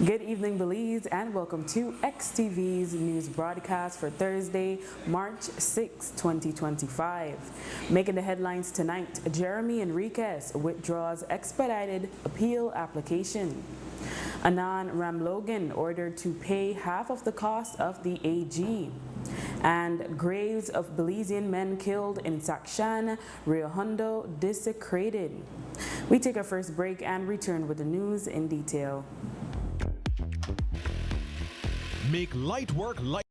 Good evening, Belize, and welcome to XTV's news broadcast for Thursday, March 6, 2025. Making the headlines tonight, Jeremy Enriquez withdraws expedited appeal application. Anand Ramlogan ordered to pay half of the cost of the AG. And graves of Belizean men killed in Sakshan, Rio Hondo desecrated. We take our first break and return with the news in detail. Make light work light.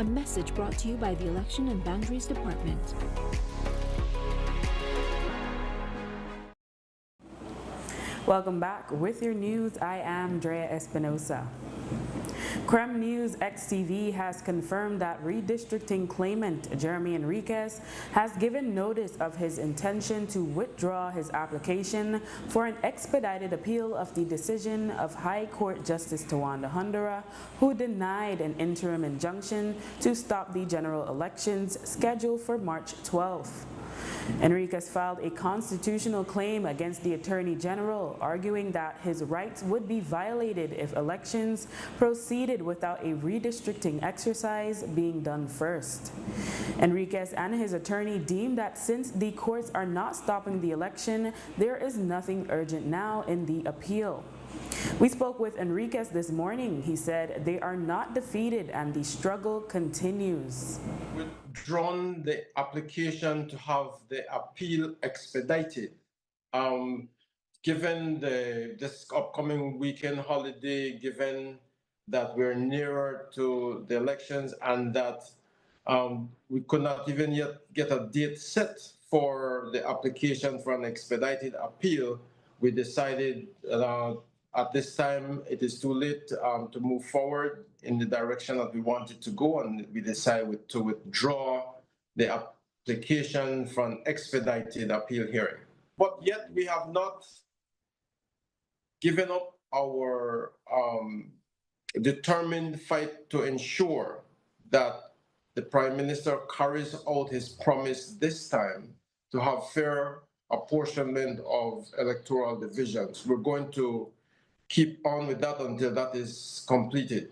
A message brought to you by the Election and Boundaries Department. Welcome back. With your news, I am Drea Espinosa. Creme News XTV has confirmed that redistricting claimant Jeremy Enriquez has given notice of his intention to withdraw his application for an expedited appeal of the decision of High Court Justice Tawanda Hundura, who denied an interim injunction to stop the general elections scheduled for March 12th. Enriquez filed a constitutional claim against the Attorney General, arguing that his rights would be violated if elections proceeded without a redistricting exercise being done first. Enriquez and his attorney deemed that since the courts are not stopping the election, there is nothing urgent now in the appeal. We spoke with Enriquez this morning. He said they are not defeated and the struggle continues. Withdrawn the application to have the appeal expedited. Given this upcoming weekend holiday, given that we're nearer to the elections and that we could not even yet get a date set for the application for an expedited appeal, we decided at this time it is too late to move forward in the direction that we wanted to go, and we decided to withdraw the application for an expedited appeal hearing. But yet we have not given up our determined fight to ensure that the Prime Minister carries out his promise this time to have fair apportionment of electoral divisions. We're going to keep on with that until that is completed.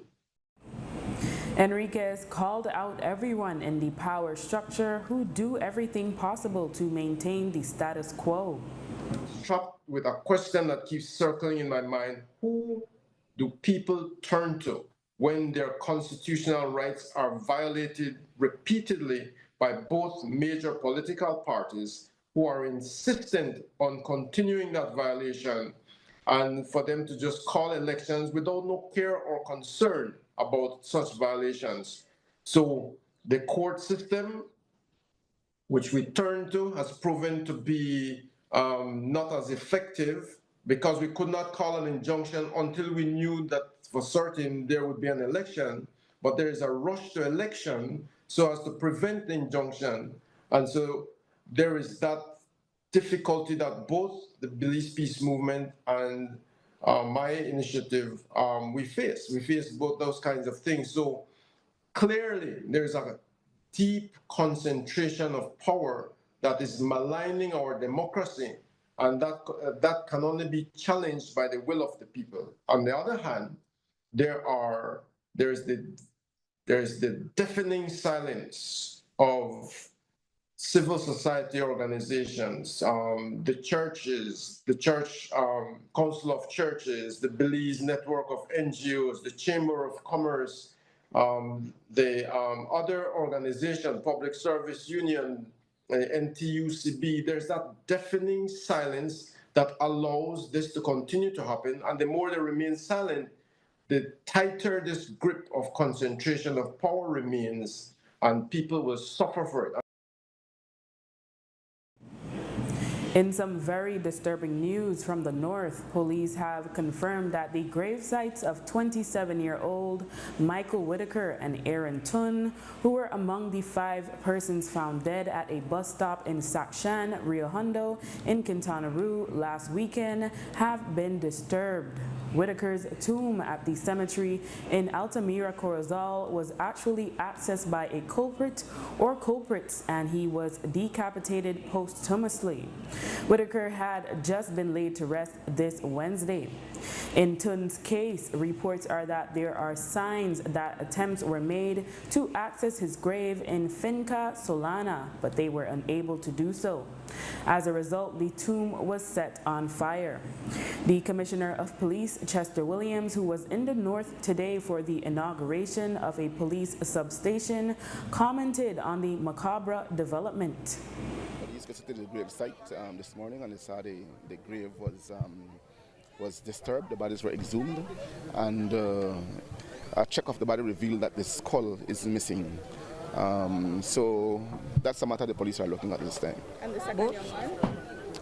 Enriquez called out everyone in the power structure who do everything possible to maintain the status quo. Struck with a question that keeps circling in my mind: who do people turn to when their constitutional rights are violated repeatedly by both major political parties who are insistent on continuing that violation, and for them to just call elections without no care or concern about such violations? So the court system, which we turn to, has proven to be not as effective, because we could not call an injunction until we knew that for certain there would be an election. But there is a rush to election so as to prevent the injunction. And so there is that difficulty that both the Belize Peace Movement and my initiative, we face. We face both those kinds of things. So clearly there's a deep concentration of power that is maligning our democracy, and that can only be challenged by the will of the people. On the other hand, there's the deafening silence of civil society organizations, the churches, the Church Council of Churches, the Belize Network of NGOs, the Chamber of Commerce, the other organization, Public Service Union, NTUCB. There's that deafening silence that allows this to continue to happen. And the more they remain silent, the tighter this grip of concentration of power remains, and people will suffer for it. In some very disturbing news from the north, police have confirmed that the grave sites of 27-year-old Michael Whitaker and Aaron Tun, who were among the 5 persons found dead at a bus stop in Sakshan, Rio Hondo in Quintana Roo last weekend, have been disturbed. Whitaker's tomb at the cemetery in Altamira, Corozal was actually accessed by a culprit or culprits, and he was decapitated posthumously. Whitaker had just been laid to rest this Wednesday. In Tun's case, reports are that there are signs that attempts were made to access his grave in Finca Solana, but they were unable to do so. As a result, the tomb was set on fire. The Commissioner of Police, Chester Williams, who was in the north today for the inauguration of a police substation, commented on the macabre development. Police visited the grave site this morning, and they saw the grave was disturbed. The bodies were exhumed, and a check of the body revealed that the skull is missing. So that's a matter the police are looking at this time. And the second young man?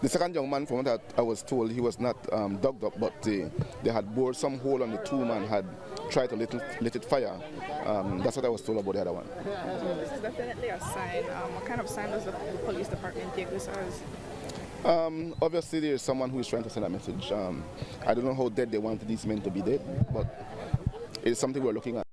The second young man, from what I was told, he was not dug up, but they had bored some hole on the tomb and had tried to let it fire. That's what I was told about the other one. This is definitely a sign. What kind of sign does the police department take this as? Obviously, there is someone who is trying to send a message. I don't know how dead they want these men to be dead, but it's something we're looking at.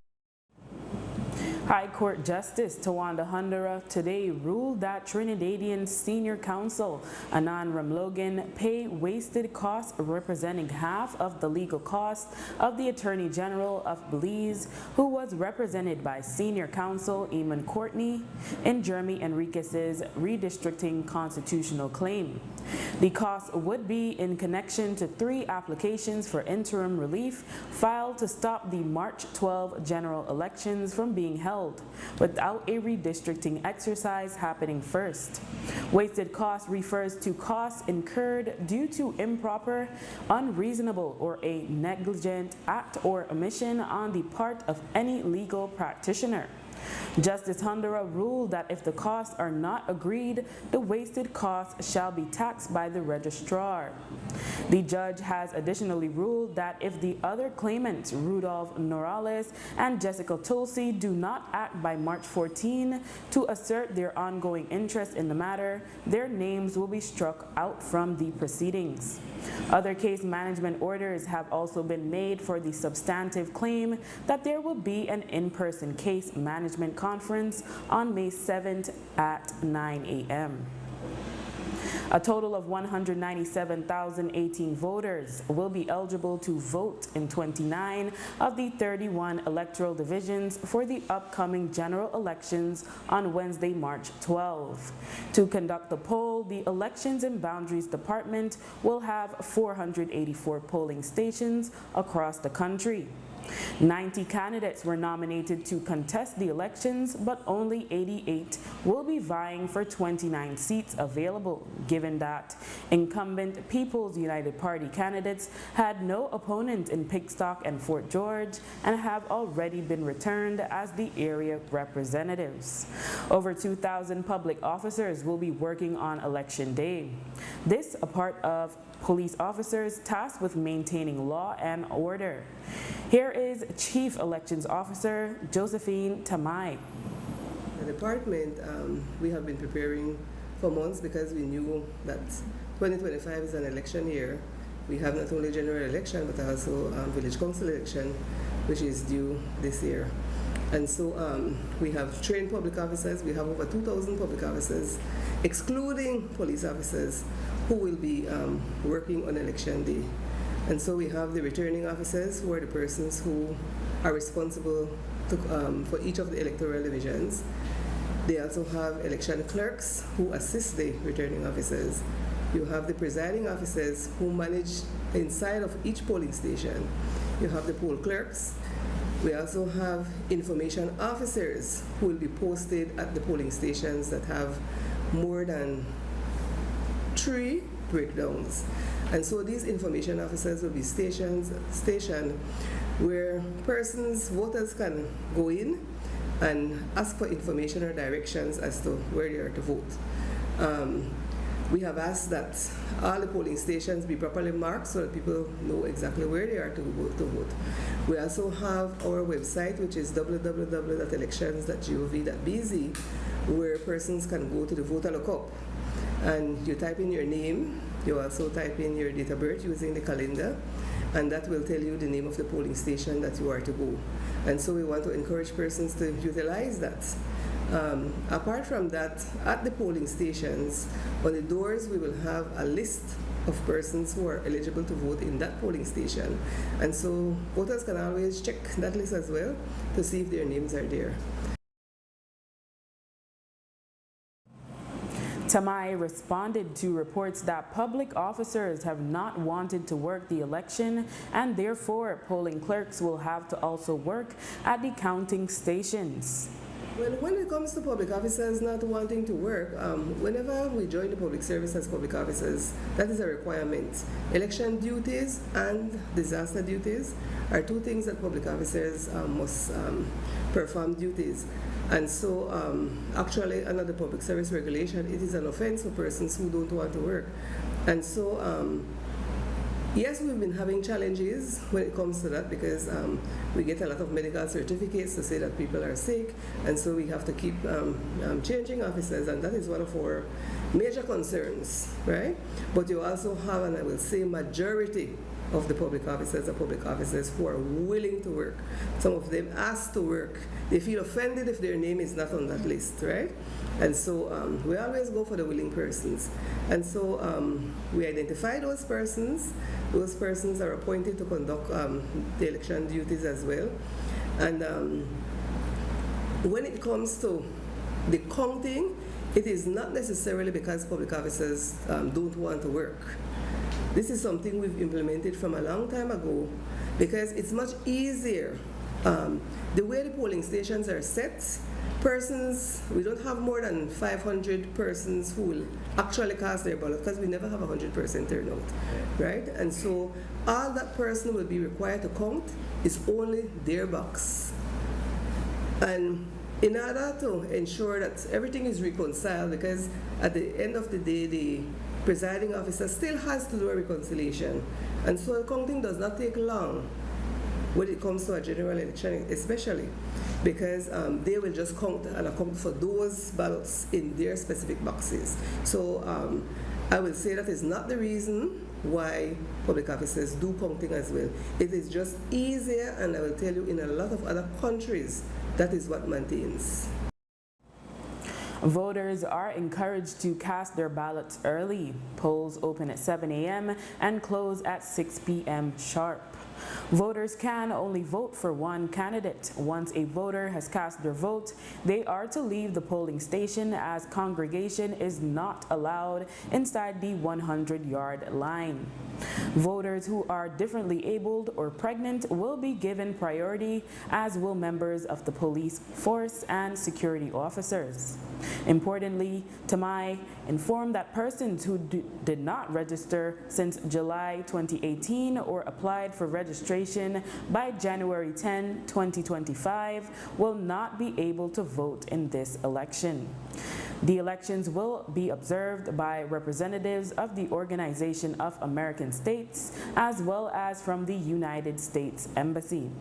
High Court Justice Tawanda Hundera today ruled that Trinidadian Senior Counsel Anan Ramlogan pay wasted costs representing half of the legal costs of the Attorney General of Belize, who was represented by Senior Counsel Eamon Courtney in Jeremy Enriquez's redistricting constitutional claim. The cost would be in connection to 3 applications for interim relief filed to stop the March 12 general elections from being held without a redistricting exercise happening first. Wasted cost refers to costs incurred due to improper, unreasonable, or a negligent act or omission on the part of any legal practitioner. Justice Hundera ruled that if the costs are not agreed, the wasted costs shall be taxed by the registrar. The judge has additionally ruled that if the other claimants, Rudolph Norales and Jessica Tulsi, do not act by March 14 to assert their ongoing interest in the matter, their names will be struck out from the proceedings. Other case management orders have also been made for the substantive claim that there will be an in-person case management conference on May 7th at 9 a.m. A total of 197,018 voters will be eligible to vote in 29 of the 31 electoral divisions for the upcoming general elections on Wednesday, March 12. To conduct the poll, the Elections and Boundaries Department will have 484 polling stations across the country. 90 candidates were nominated to contest the elections, but only 88 will be vying for 29 seats available, given that incumbent People's United Party candidates had no opponent in Pigstock and Fort George and have already been returned as the area representatives. Over 2,000 public officers will be working on Election Day. This a part of police officers tasked with maintaining law and order. Here is Chief Elections Officer Josephine Tamai. The department, we have been preparing for months because we knew that 2025 is an election year. We have not only general election but also village council election, which is due this year. And so we have trained public officers. We have over 2,000 public officers, excluding police officers, who will be working on election day. And so we have the returning officers, who are the persons who are responsible to, for each of the electoral divisions. They also have election clerks who assist the returning officers. You have the presiding officers who manage inside of each polling station. You have the poll clerks. We also have information officers who will be posted at the polling stations that have more than 3 breakdowns. And so these information officers will be stationed where voters can go in and ask for information or directions as to where they are to vote. We have asked that all the polling stations be properly marked so that people know exactly where they are to vote. We also have our website, which is www.elections.gov.bz, where persons can go to the voter lookup. And you type in your name, you also type in your date of birth using the calendar, and that will tell you the name of the polling station that you are to go. And so we want to encourage persons to utilize that. Apart from that, at the polling stations, on the doors we will have a list of persons who are eligible to vote in that polling station. And so voters can always check that list as well to see if their names are there. Tamai responded to reports that public officers have not wanted to work the election, and therefore polling clerks will have to also work at the counting stations. Well, when it comes to public officers not wanting to work, whenever we join the public service as public officers, that is a requirement. Election duties and disaster duties are two things that public officers must perform duties. And so, actually, under the public service regulation, it is an offense for persons who don't want to work. And so, yes, we've been having challenges when it comes to that because we get a lot of medical certificates to say that people are sick, and so we have to keep changing officers, and that is one of our major concerns, right? But you also have, and I will say, majority of the public officers are public officers who are willing to work. Some of them ask to work. They feel offended if their name is not on that list, right? And so we always go for the willing persons. And so we identify those persons. Those persons are appointed to conduct the election duties as well. And when it comes to the counting, it is not necessarily because public officers don't want to work. This is something we've implemented from a long time ago because it's much easier. The way the polling stations are set, persons, we don't have more than 500 persons who will actually cast their ballot because we never have 100% turnout, right? And so all that person will be required to count is only their box. And in order to ensure that everything is reconciled, because at the end of the day, the presiding officer still has to do a reconciliation. And so counting does not take long when it comes to a general election, especially because they will just count and account for those ballots in their specific boxes. So I will say that is not the reason why public officers do counting as well. It is just easier, and I will tell you, in a lot of other countries, that is what maintains. Voters are encouraged to cast their ballots early. Polls open at 7 a.m. and close at 6 p.m. sharp. Voters can only vote for one candidate. Once a voter has cast their vote, they are to leave the polling station as congregation is not allowed inside the 100-yard line. Voters who are differently abled or pregnant will be given priority, as will members of the police force and security officers. Importantly, Tamai informed that persons who did not register since July 2018 or applied for registration by January 10, 2025 will not be able to vote in this election. The elections will be observed by representatives of the Organization of American States as well as from the United States Embassy.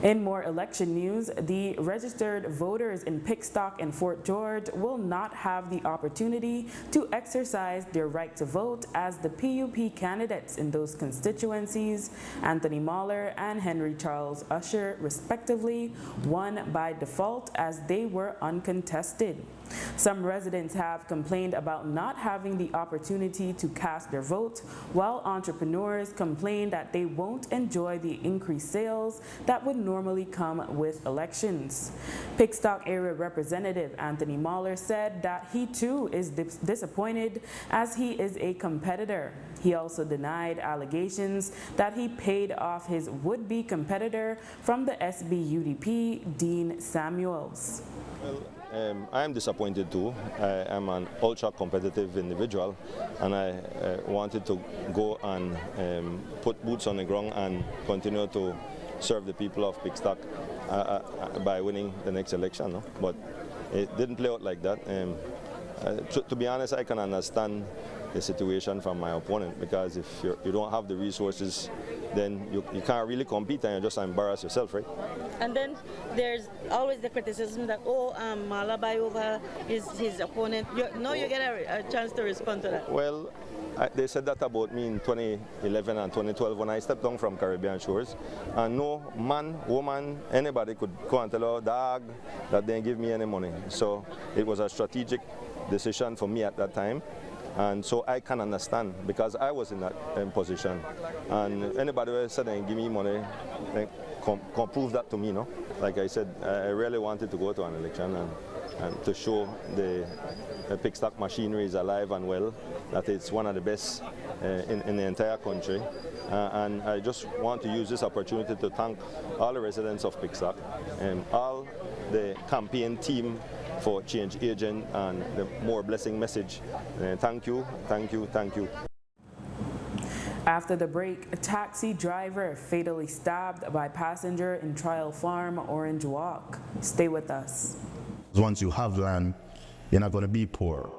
In more election news, the registered voters in Pickstock and Fort George will not have the opportunity to exercise their right to vote, as the PUP candidates in those constituencies, Anthony Mahler and Henry Charles Usher, respectively, won by default as they were uncontested. Some residents have complained about not having the opportunity to cast their vote, while entrepreneurs complain that they won't enjoy the increased sales that would normally come with elections. Pickstock Area Representative Anthony Mahler said that he too is disappointed, as he is a competitor. He also denied allegations that he paid off his would-be competitor from the SBUDP, Dean Samuels. Well, I am disappointed too. I am an ultra competitive individual, and I wanted to go and put boots on the ground and continue to serve the people of Pickstock by winning the next election. No? But it didn't play out like that. To be honest, I can understand the situation from my opponent, because if you don't have the resources, then you can't really compete and you just embarrass yourself, right? And then there's always the criticism that, Mala buy over his opponent. You get a chance to respond to that. Well, they said that about me in 2011 and 2012 when I stepped down from Caribbean Shores. And no man, woman, anybody could go and tell a dog that they didn't give me any money. So it was a strategic decision for me at that time. And so I can understand, because I was in that position. And anybody who said they give me money, they can prove that to me, no? Like I said, I really wanted to go to an election and to show the Pickstock machinery is alive and well, that it's one of the best in the entire country. And I just want to use this opportunity to thank all the residents of Pickstock and all the campaign team for Change Agent and the More Blessing message. Thank you, thank you, thank you. After the break, a taxi driver fatally stabbed by passenger in Trial Farm, Orange Walk. Stay with us. Once you have land, you're not going to be poor.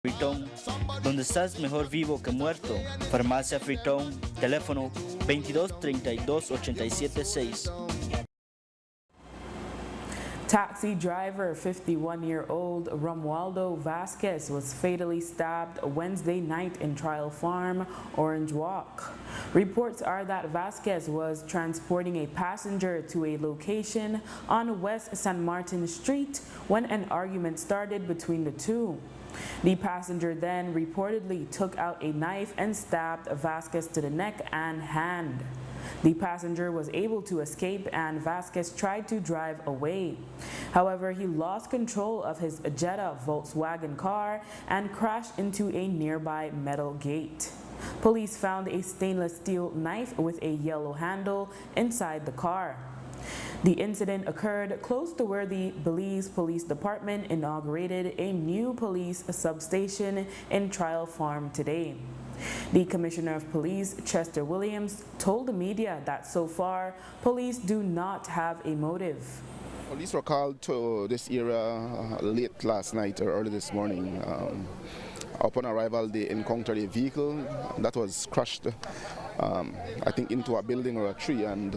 Fritón, donde estás mejor vivo que muerto. Farmacia Fritón, teléfono 22 32 87 6. Taxi driver 51-year-old Romualdo Vasquez was fatally stabbed Wednesday night in Trial Farm, Orange Walk. Reports are that Vasquez was transporting a passenger to a location on West San Martin Street when an argument started between the two. The passenger then reportedly took out a knife and stabbed Vasquez to the neck and hand. The passenger was able to escape and Vasquez tried to drive away. However, he lost control of his Jetta Volkswagen car and crashed into a nearby metal gate. Police found a stainless steel knife with a yellow handle inside the car. The incident occurred close to where the Belize Police Department inaugurated a new police substation in Trial Farm today. The Commissioner of Police, Chester Williams, told the media that so far, police do not have a motive. Police were called to this area late last night or early this morning. Upon arrival, they encountered a vehicle that was crushed, I think, into a building or a tree, and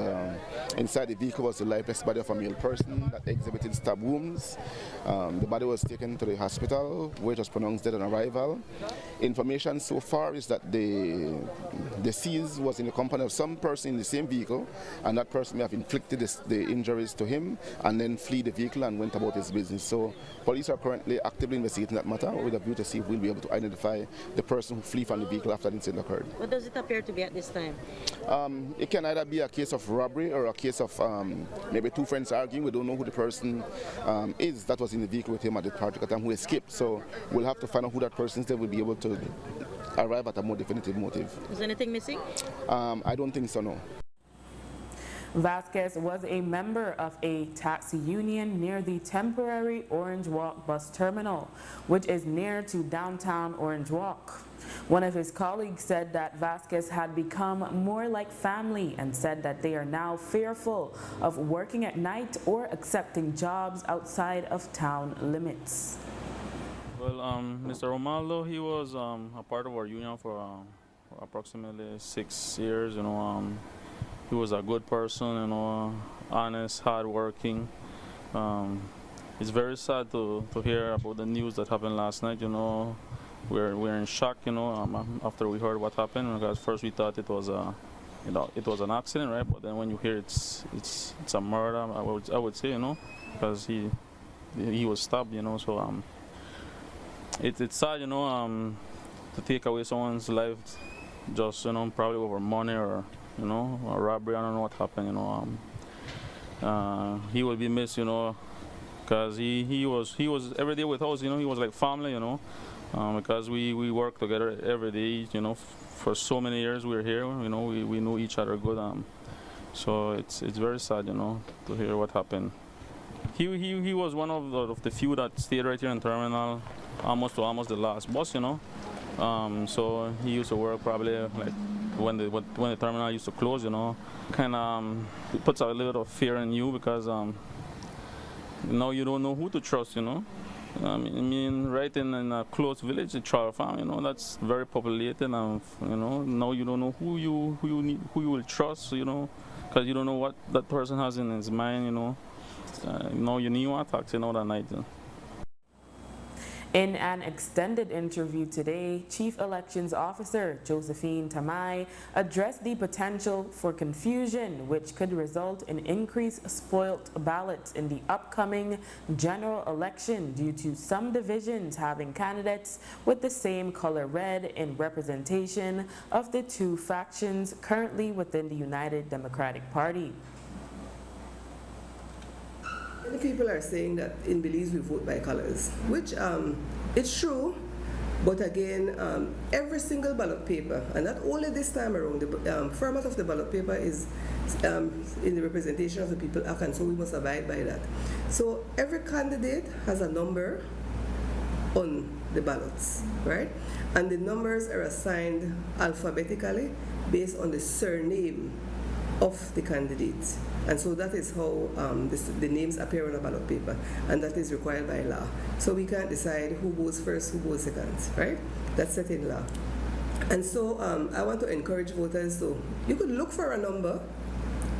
inside the vehicle was the lifeless body of a male person that exhibited stab wounds. The body was taken to the hospital, where it was pronounced dead on arrival. Information so far is that the deceased was in the company of some person in the same vehicle, and that person may have inflicted the injuries to him and then flee the vehicle and went about his business. So police are currently actively investigating that matter with a view to see if we'll be able to identify the person who flee from the vehicle after the incident occurred. What does it appear to be at this time? It can either be a case of robbery or a case of maybe two friends arguing. We don't know who the person is that was in the vehicle with him at the particular time who escaped. So we'll have to find out who that person is, then we'll be able to arrive at a more definitive motive. Is anything missing? I don't think so, no. Vasquez was a member of a taxi union near the temporary Orange Walk bus terminal, which is near to downtown Orange Walk. One of his colleagues said that Vasquez had become more like family and said that they are now fearful of working at night or accepting jobs outside of town limits. Well, Mr. Romaldo, he was a part of our union for approximately 6 years. He was a good person, honest, hardworking. It's very sad to hear about the news that happened last night. We're in shock. After we heard what happened, because first we thought it was it was an accident, right? But then when you hear it's a murder, I would say, because he was stabbed, So it's sad, to take away someone's life just probably over money or a robbery. I don't know what happened. He will be missed, because he was every day with us. He was like family, because we work together every day. For so many years we're here. We knew each other good. So it's very sad, to hear what happened. He was one of the few that stayed right here in terminal almost the last bus. So he used to work probably like when the terminal used to close, kind of it puts a little bit of fear in you because now you don't know who to trust, I mean, right in a close village, the Trial Farm, that's very populated, and now you don't know who you will trust, because you don't know what that person has in his mind, now you need attacks, that night. In an extended interview today, Chief Elections Officer Josephine Tamai addressed the potential for confusion, which could result in increased spoilt ballots in the upcoming general election due to some divisions having candidates with the same color red in representation of the two factions currently within the United Democratic Party. Many people are saying that in Belize we vote by colors, which it's true, but again, every single ballot paper, and not only this time around, the format of the ballot paper is in the representation of the people act, and so we must abide by that. So every candidate has a number on the ballots, right? And the numbers are assigned alphabetically based on the surname of the candidate. And so that is how the names appear on a ballot paper, and that is required by law. So we can't decide who goes first, who goes second, right? That's set in law. And so I want to encourage voters, so you could look for a number,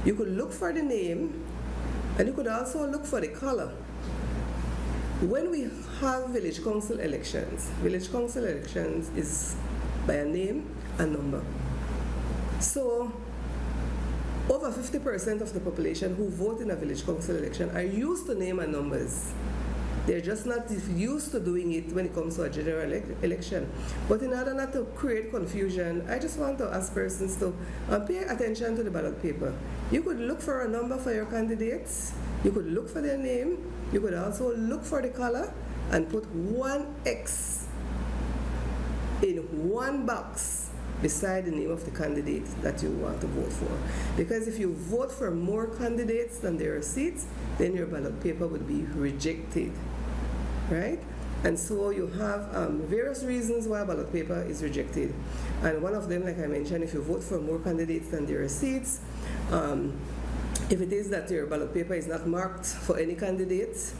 you could look for the name, and you could also look for the color. When we have village council elections is by a name and number. So over 50% of the population who vote in a village council election are used to name and numbers. They're just not used to doing it when it comes to a general election. But in order not to create confusion, I just want to ask persons to pay attention to the ballot paper. You could look for a number for your candidates, you could look for their name, you could also look for the color and put one X in one box beside the name of the candidate that you want to vote for. Because if you vote for more candidates than there are seats, then your ballot paper would be rejected, right? And so you have various reasons why a ballot paper is rejected. And one of them, like I mentioned, if you vote for more candidates than there are seats, if it is that your ballot paper is not marked for any candidates,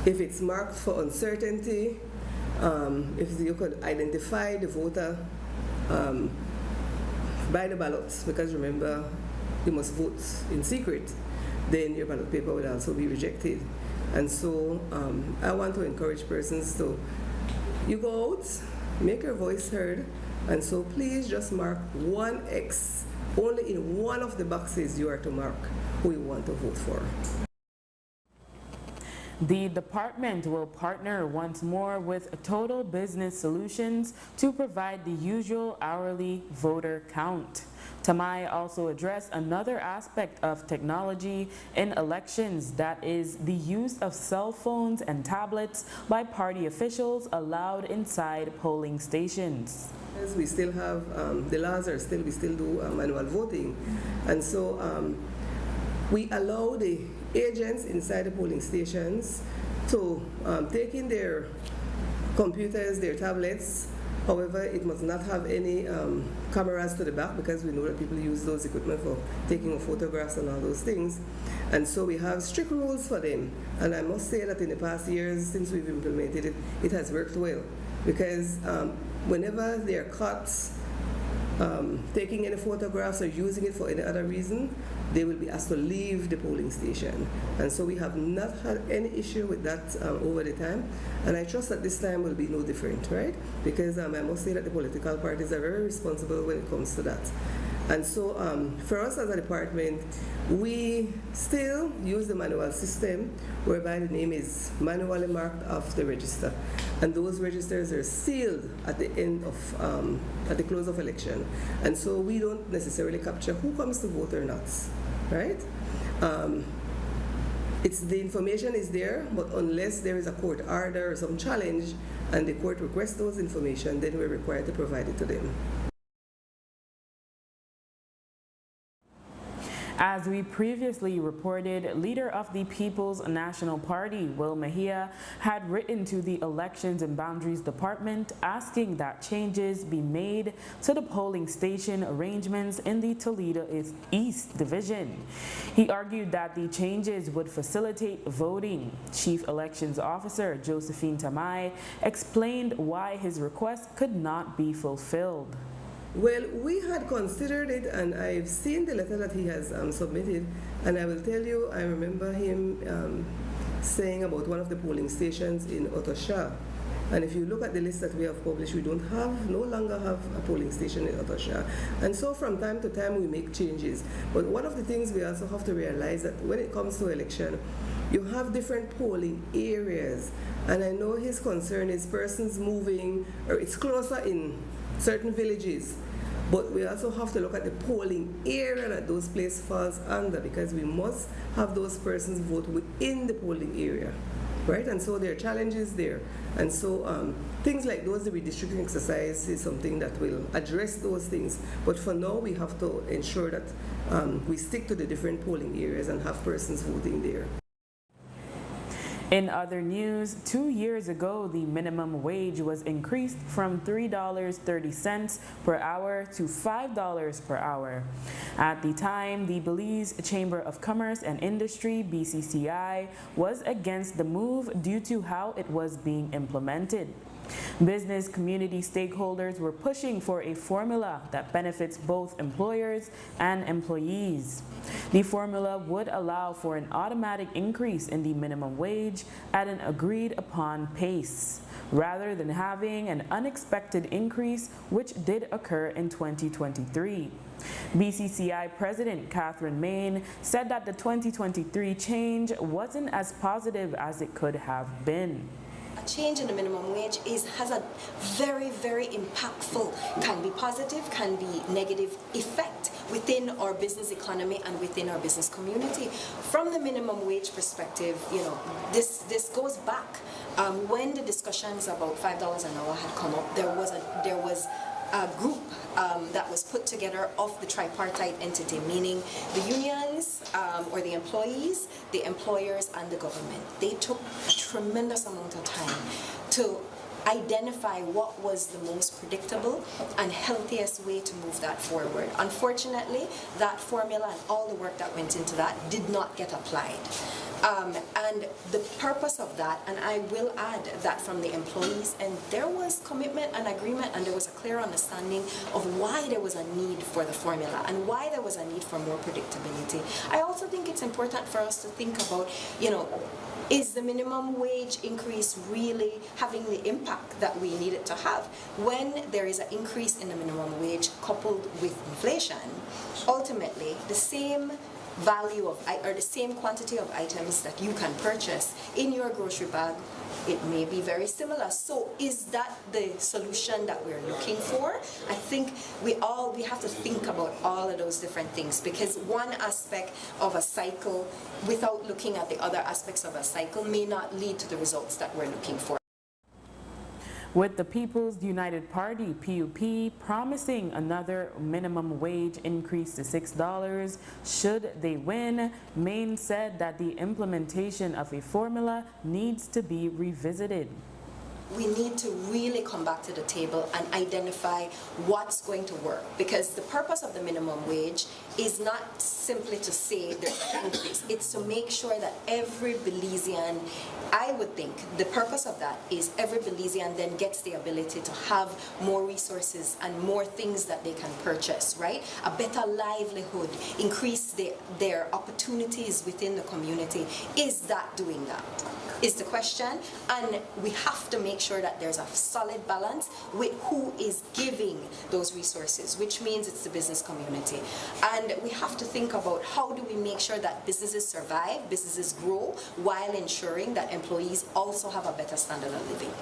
if it's marked for uncertainty, if you could identify the voter by the ballots, because remember, you must vote in secret, then your ballot paper would also be rejected. And so I want to encourage persons to, you go out, make your voice heard, and so please just mark one X. Only in one of the boxes you are to mark who you want to vote for. The department will partner once more with Total Business Solutions to provide the usual hourly voter count. Tamai also addressed another aspect of technology in elections, that is the use of cell phones and tablets by party officials allowed inside polling stations. We still have, the laws are still, we still do manual voting. And so we allow the agents inside the polling stations to take in their computers, their tablets. However, it must not have any cameras to the back, because we know that people use those equipment for taking of photographs and all those things. And so we have strict rules for them. And I must say that in the past years, since we've implemented it, it has worked well. Because whenever they are caught taking any photographs or using it for any other reason, they will be asked to leave the polling station. And so we have not had any issue with that over the time. And I trust that this time will be no different, right? Because I must say that the political parties are very responsible when it comes to that. And so for us as a department, we still use the manual system whereby the name is manually marked off the register. And those registers are sealed at the end of, at the close of election. And so we don't necessarily capture who comes to vote or not, right? The information is there, but unless there is a court order or some challenge and the court requests those information, then we're required to provide it to them. As we previously reported, leader of the People's National Party, Will Mejia, had written to the Elections and Boundaries Department asking that changes be made to the polling station arrangements in the Toledo East Division. He argued that the changes would facilitate voting. Chief Elections Officer Josephine Tamai explained why his request could not be fulfilled. Well, we had considered it, and I've seen the letter that he has submitted, and I will tell you, I remember him saying about one of the polling stations in Otosha. And if you look at the list that we have published, we no longer have a polling station in Otosha. And so from time to time we make changes. But one of the things we also have to realize that when it comes to election, you have different polling areas. And I know his concern is persons moving, or it's closer in certain villages. But we also have to look at the polling area that those places falls under, because we must have those persons vote within the polling area, right? And so there are challenges there. And so things like those, the redistricting exercise is something that will address those things. But for now, we have to ensure that we stick to the different polling areas and have persons voting there. In other news, 2 years ago, the minimum wage was increased from $3.30 per hour to $5 per hour. At the time, the Belize Chamber of Commerce and Industry, BCCI, was against the move due to how it was being implemented. Business community stakeholders were pushing for a formula that benefits both employers and employees. The formula would allow for an automatic increase in the minimum wage at an agreed upon pace, rather than having an unexpected increase, which did occur in 2023. BCCI President Catherine Main said that the 2023 change wasn't as positive as it could have been. A change in the minimum wage has a very, very impactful, can be positive, can be negative effect within our business economy and within our business community. From the minimum wage perspective, this goes back when the discussions about $5 an hour had come up. There was a group that was put together of the tripartite entity, meaning the unions or the employees, the employers, and the government. They took a tremendous amount of time to identify what was the most predictable and healthiest way to move that forward. Unfortunately, that formula and all the work that went into that did not get applied. And the purpose of that, and I will add that from the employees, and there was commitment and agreement, and there was a clear understanding of why there was a need for the formula and why there was a need for more predictability. I also think it's important for us to think about, is the minimum wage increase really having the impact that we need it to have? When there is an increase in the minimum wage coupled with inflation, ultimately the same value of, or the same quantity of items that you can purchase in your grocery bag, it may be very similar. So is that the solution that we're looking for? I think we have to think about all of those different things, because one aspect of a cycle without looking at the other aspects of a cycle may not lead to the results that we're looking for. With the People's United Party, PUP, promising another minimum wage increase to $6 should they win, Main said that the implementation of a formula needs to be revisited. We need to really come back to the table and identify what's going to work, because the purpose of the minimum wage is not simply to say there's an increase. It's to make sure that every Belizean, I would think the purpose of that is every Belizean then gets the ability to have more resources and more things that they can purchase, right? A better livelihood, increase their opportunities within the community. Is that doing that? Is the question. And we have to make sure that there's a solid balance with who is giving those resources, which means it's the business community. And we have to think about how do we make sure that businesses survive, businesses grow, while ensuring that employees also have a better standard of living.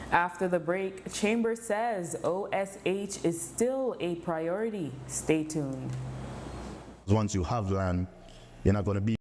After the break, Chamber says OSH is still a priority. Stay tuned. Once you have land, you're not going to be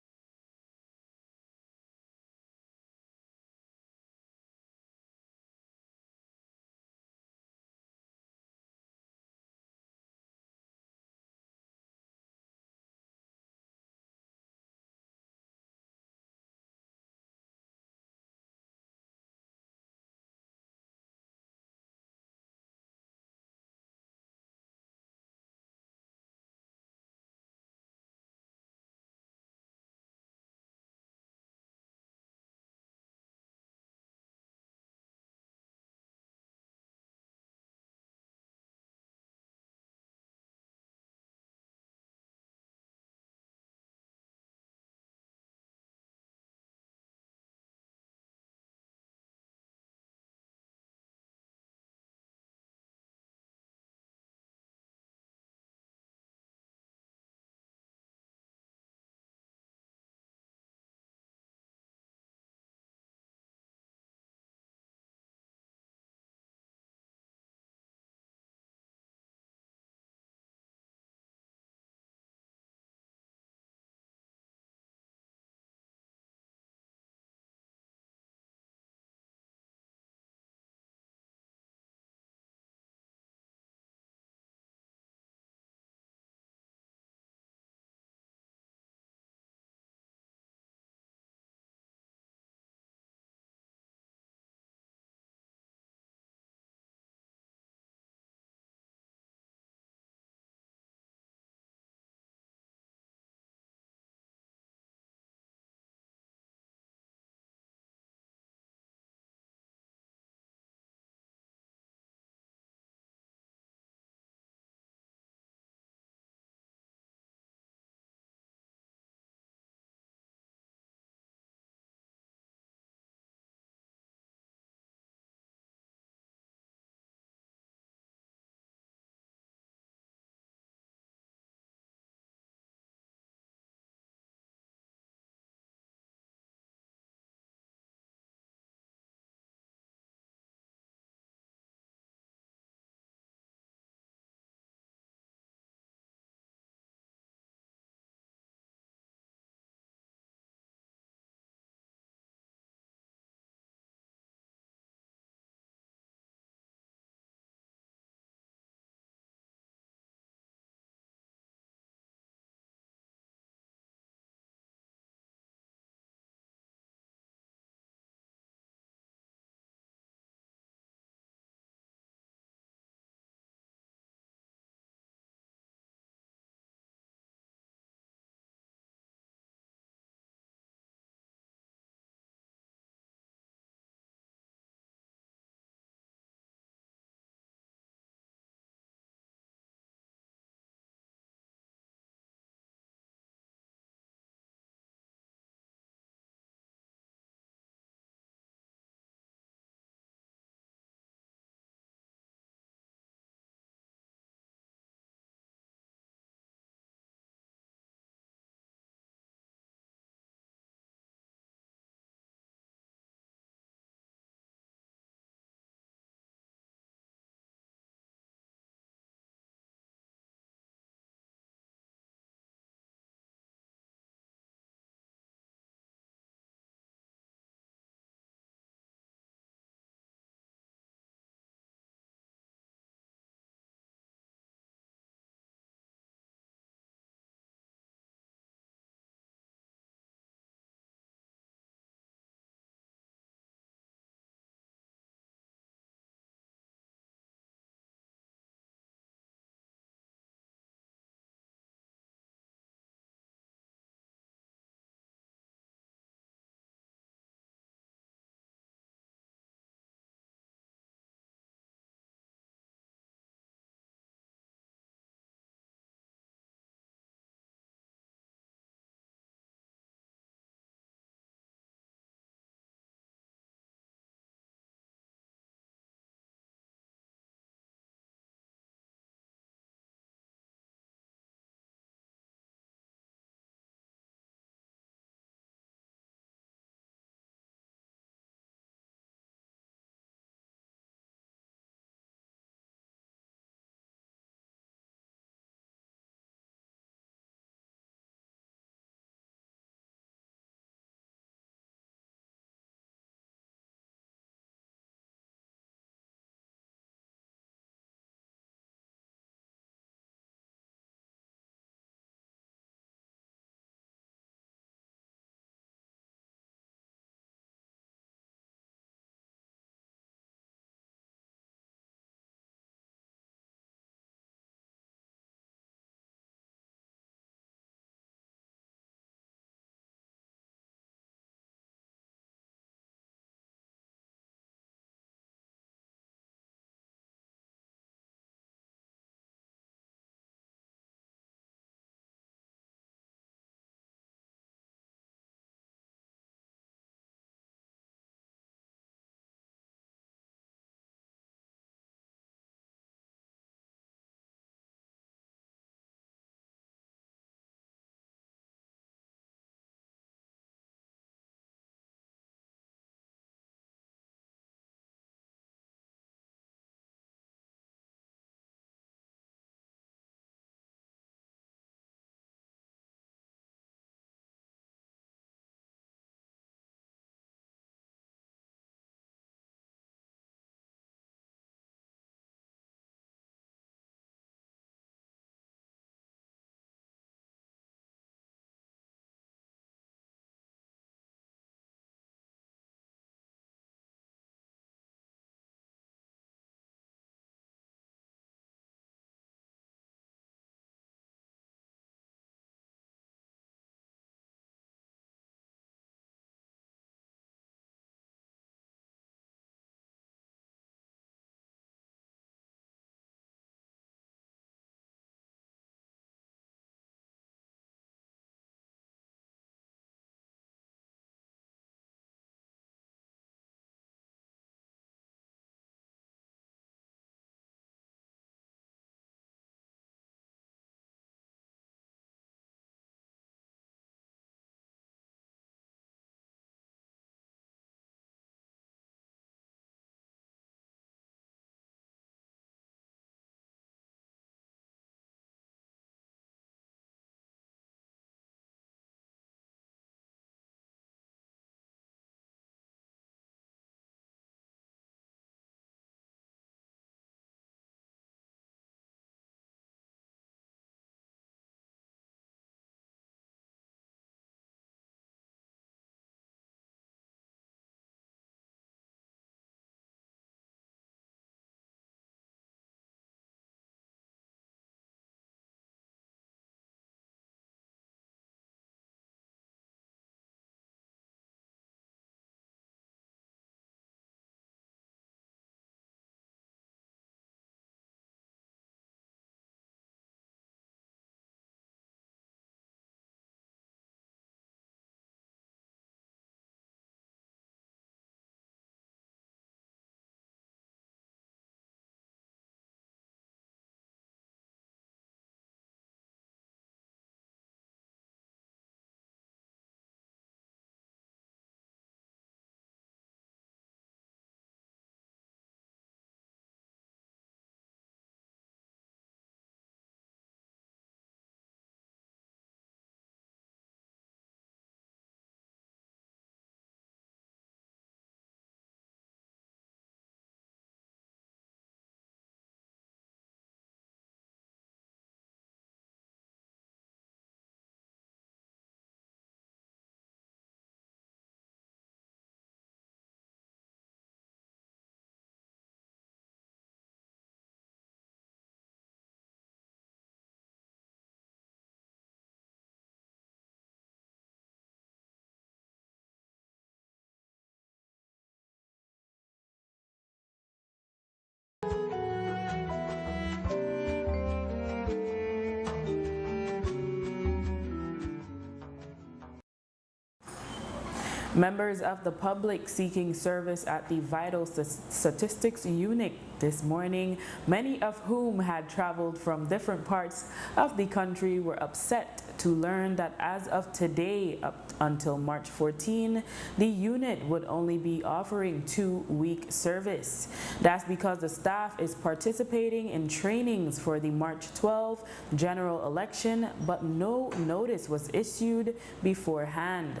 Members of the public seeking service at the Vital Statistics Unit this morning, many of whom had traveled from different parts of the country, were upset to learn that as of today, up until March 14, the unit would only be offering 2-week service. That's because the staff is participating in trainings for the March 12 general election, but no notice was issued beforehand.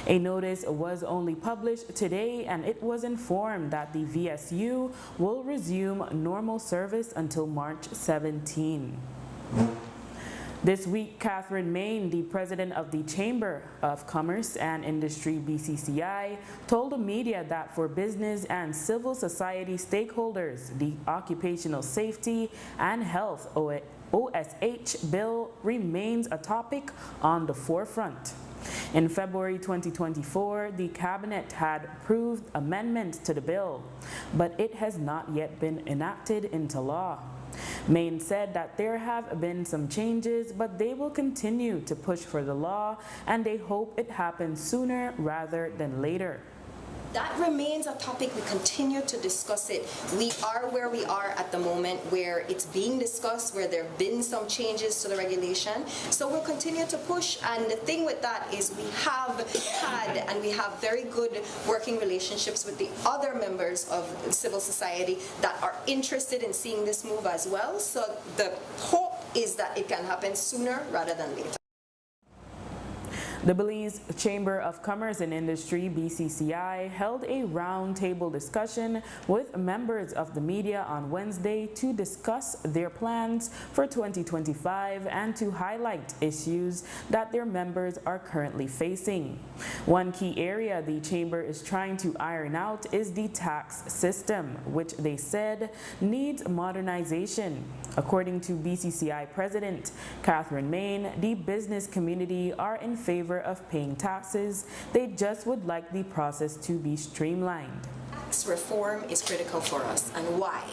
A notice was only published today, and it was informed that the VSU will resume normal service until March 17. This week, Catherine Main, the president of the Chamber of Commerce and Industry BCCI, told the media that for business and civil society stakeholders, the Occupational Safety and Health OSH bill remains a topic on the forefront. In February 2024, the cabinet had approved amendments to the bill, but it has not yet been enacted into law. Main said that there have been some changes, but they will continue to push for the law, and they hope it happens sooner rather than later. That remains a topic. We continue to discuss it. We are where we are at the moment, where it's being discussed, where there have been some changes to the regulation. So we'll continue to push. And the thing with that is we have had and we have very good working relationships with the other members of civil society that are interested in seeing this move as well. So the hope is that it can happen sooner rather than later. The Belize Chamber of Commerce and Industry, BCCI, held a roundtable discussion with members of the media on Wednesday to discuss their plans for 2025 and to highlight issues that their members are currently facing. One key area the Chamber is trying to iron out is the tax system, which they said needs modernization. According to BCCI President Catherine Main, the business community are in favor of paying taxes. They just would like the process to be streamlined. Tax reform is critical for us. And why?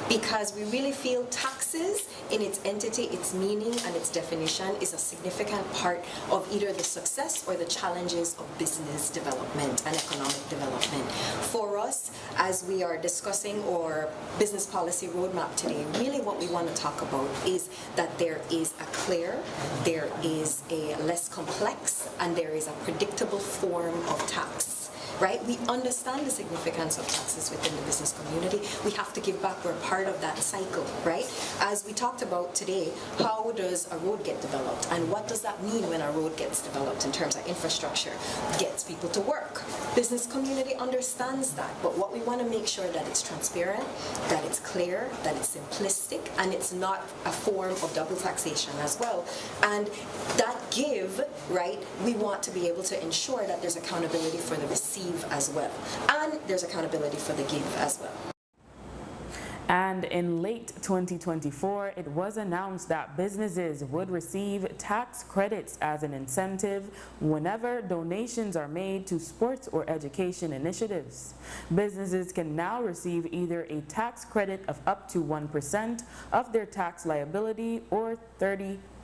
Because we really feel taxes in its entity, its meaning, and its definition is a significant part of either the success or the challenges of business development and economic development. For us, as we are discussing our business policy roadmap today, really what we want to talk about is that there is a clear, there is a less complex, and there is a predictable form of tax. Right? We understand the significance of taxes within the business community. We have to give back. We're part of that cycle, right? As we talked about today, how does a road get developed? And what does that mean when a road gets developed in terms of infrastructure? Gets people to work. Business community understands that, but what we want to make sure that it's transparent, that it's clear, that it's simplistic, and it's not a form of double taxation as well. And that give, right, we want to be able to ensure that there's accountability for the receive as well, and there's accountability for the give as well. And in late 2024, it was announced that businesses would receive tax credits as an incentive whenever donations are made to sports or education initiatives. Businesses can now receive either a tax credit of up to 1% of their tax liability or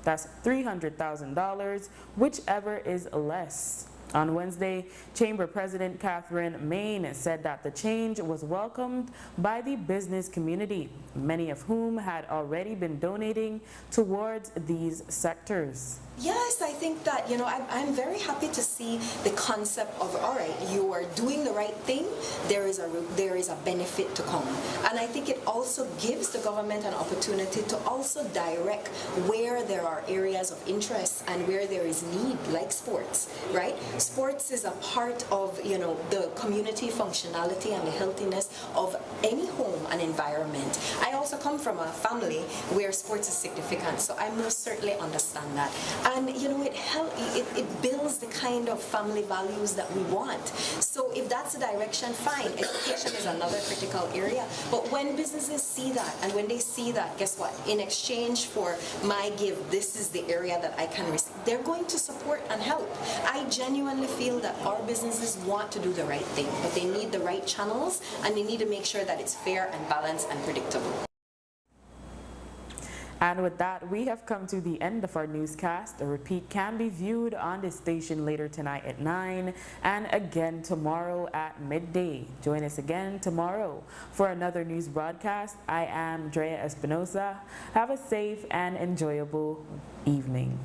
that's $300,000, whichever is less. On Wednesday, Chamber President Catherine Main said that the change was welcomed by the business community, many of whom had already been donating towards these sectors. Yes, I think that, I'm very happy to see the concept of, all right, you are doing the right thing, there is a benefit to come. And I think it also gives the government an opportunity to also direct where there are areas of interest and where there is need, like sports, right? Sports is a part of, the community functionality and the healthiness of any home and environment. I also come from a family where sports is significant, so I most certainly understand that. And it builds the kind of family values that we want. So if that's the direction, fine. Education is another critical area. But when businesses see that, and when they see that, guess what? In exchange for my give, this is the area that I can receive, they're going to support and help. I genuinely feel that our businesses want to do the right thing, but they need the right channels, and they need to make sure that it's fair and balanced and predictable. And with that, we have come to the end of our newscast. A repeat can be viewed on this station later tonight at 9 and again tomorrow at midday. Join us again tomorrow for another news broadcast. I am Drea Espinosa. Have a safe and enjoyable evening.